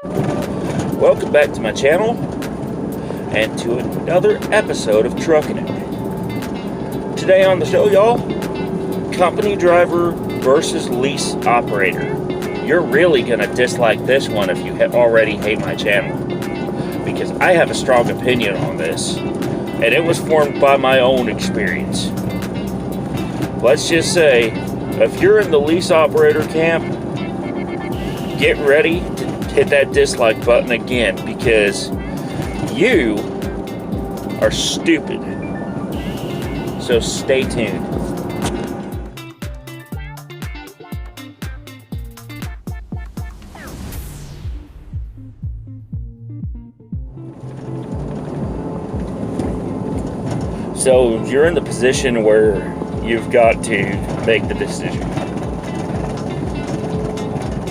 Welcome back to my channel and to another episode of Truckin. Today on the show, y'all, company driver versus lease operator. You're really gonna dislike this one if you already hate my channel, because I have a strong opinion on this, and it was formed by my own experience. Let's just say, if you're in the lease operator camp, get ready to hit that dislike button again, because you are stupid. So stay tuned. So you're in the position where you've got to make the decision.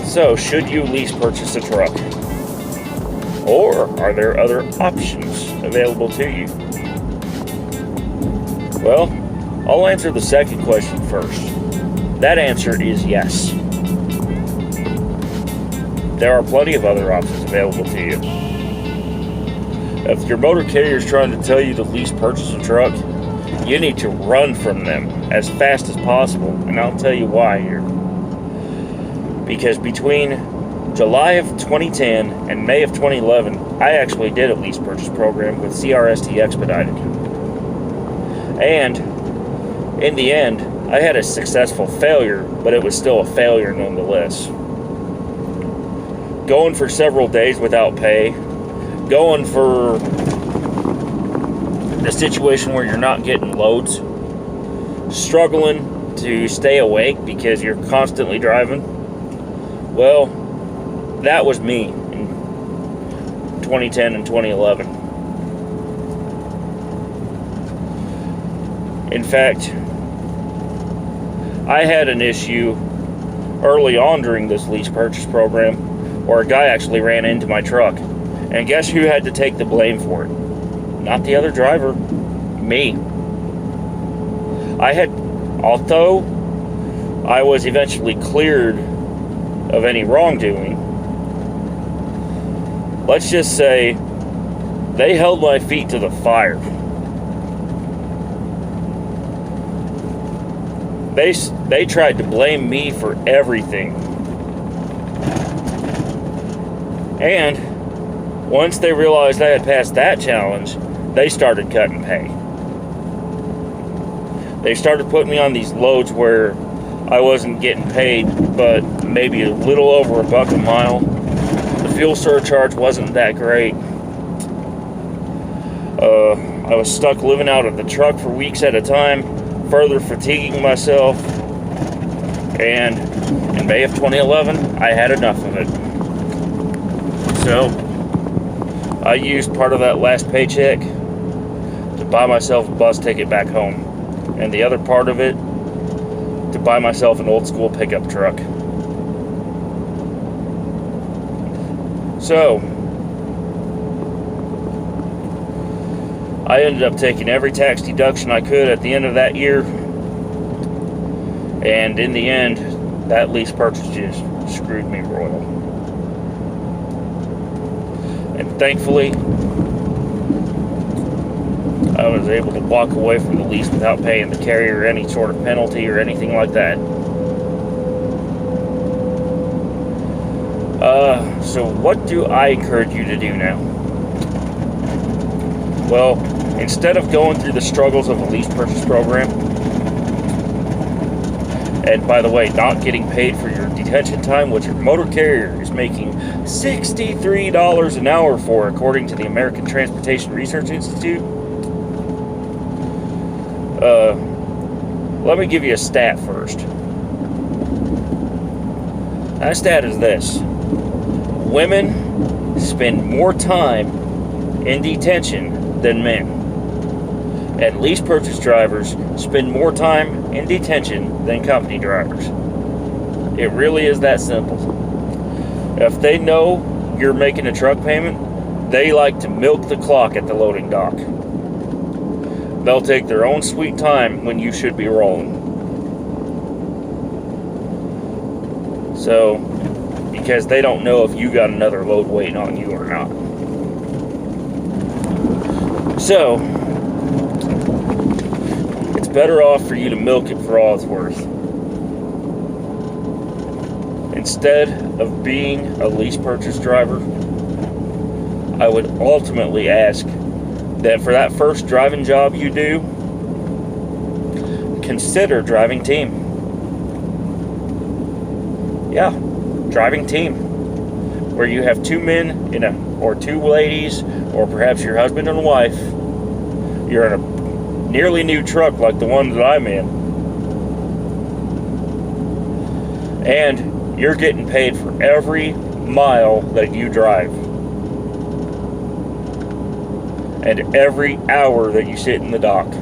So, should you lease purchase a truck? Or are there other options available to you? Well, I'll answer the second question first. That answer is yes. There are plenty of other options available to you. If your motor carrier is trying to tell you to lease purchase a truck, you need to run from them as fast as possible, and I'll tell you why here. Because between July of 2010 and May of 2011, I actually did a lease purchase program with CRST Expedited. And in the end, I had a successful failure, but it was still a failure nonetheless. Going for several days without pay, going for a situation where you're not getting loads, struggling to stay awake because you're constantly driving. Well, that was me in 2010 and 2011. In fact, I had an issue early on during this lease purchase program where a guy actually ran into my truck. And guess who had to take the blame for it? Not the other driver, me. Although I was eventually cleared of any wrongdoing, let's just say they held my feet to the fire. They tried to blame me for everything. And once they realized I had passed that challenge, they started cutting pay. They started putting me on these loads where I wasn't getting paid, but maybe a little over $1 a mile. The fuel surcharge wasn't that great. I was stuck living out of the truck for weeks at a time, further fatiguing myself. And in May of 2011, I had enough of it. So I used part of that last paycheck to buy myself a bus ticket back home, and the other part of it to buy myself an old school pickup truck. So I ended up taking every tax deduction I could at the end of that year, and in the end, that lease purchase just screwed me royal. And thankfully, I was able to walk away from the lease without paying the carrier any sort of penalty or anything like that. So what do I encourage you to do now? Well, instead of going through the struggles of a lease purchase program, and by the way, not getting paid for your detention time, which your motor carrier is making $63 an hour for, according to the American Transportation Research Institute. Let me give you a stat first. That stat is this: women spend more time in detention than men, and lease purchase drivers spend more time in detention than company drivers. It really is that simple. If they know you're making a truck payment, they like to milk the clock at the loading dock. They'll take their own sweet time when you should be rolling. So, you because they don't know if you got another load waiting on you or not. So, it's better off for you to milk it for all it's worth. Instead of being a lease purchase driver, I would ultimately ask that for that first driving job you do, consider driving team. Yeah, driving team. Where you have two men or two ladies, or perhaps your husband and wife. You're in a nearly new truck like the one that I'm in. And you're getting paid for every mile that you drive. And every hour that you sit in the dock.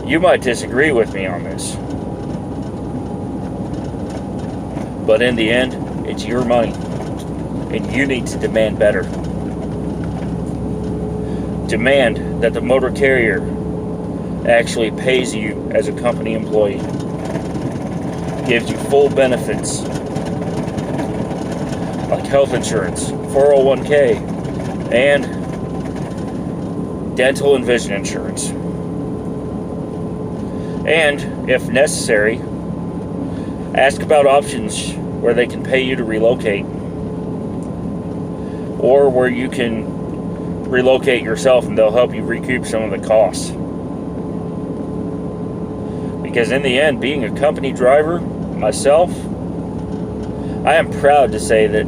You might disagree with me on this. But in the end, it's your money. And you need to demand better. Demand that the motor carrier actually pays you as a company employee. Gives you full benefits like health insurance, 401k, and dental and vision insurance. And if necessary, ask about options where they can pay you to relocate, or where you can relocate yourself and they'll help you recoup some of the costs. Because in the end, being a company driver myself, I am proud to say that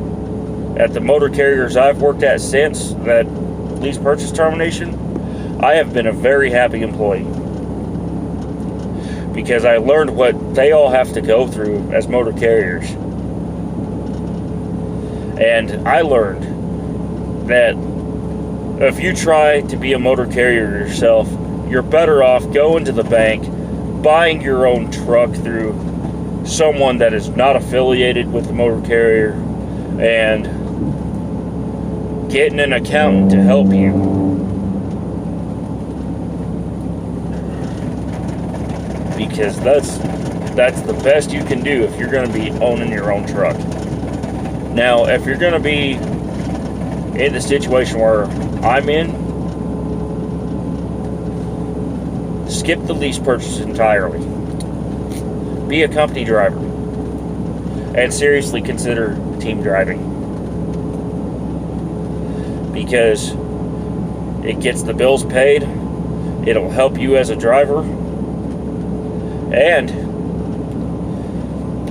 at the motor carriers I've worked at since that lease purchase termination, I have been a very happy employee. Because I learned what they all have to go through as motor carriers. And I learned that if you try to be a motor carrier yourself, you're better off going to the bank, buying your own truck through someone that is not affiliated with the motor carrier, and getting an accountant to help you. Because that's the best you can do if you're going to be owning your own truck. Now, if you're going to be in the situation where I'm in, skip the lease purchase entirely. Be a company driver. And seriously consider team driving. Because it gets the bills paid, it'll help you as a driver, and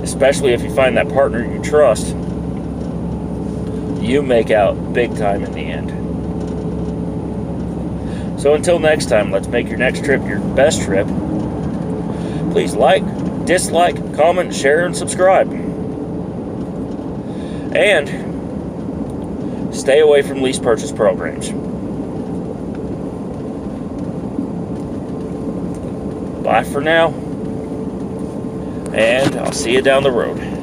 especially if you find that partner you trust, you make out big time in the end. So until next time, let's make your next trip your best trip. Please like, dislike, comment, share, and subscribe. And stay away from lease purchase programs. Bye for now. And I'll see you down the road.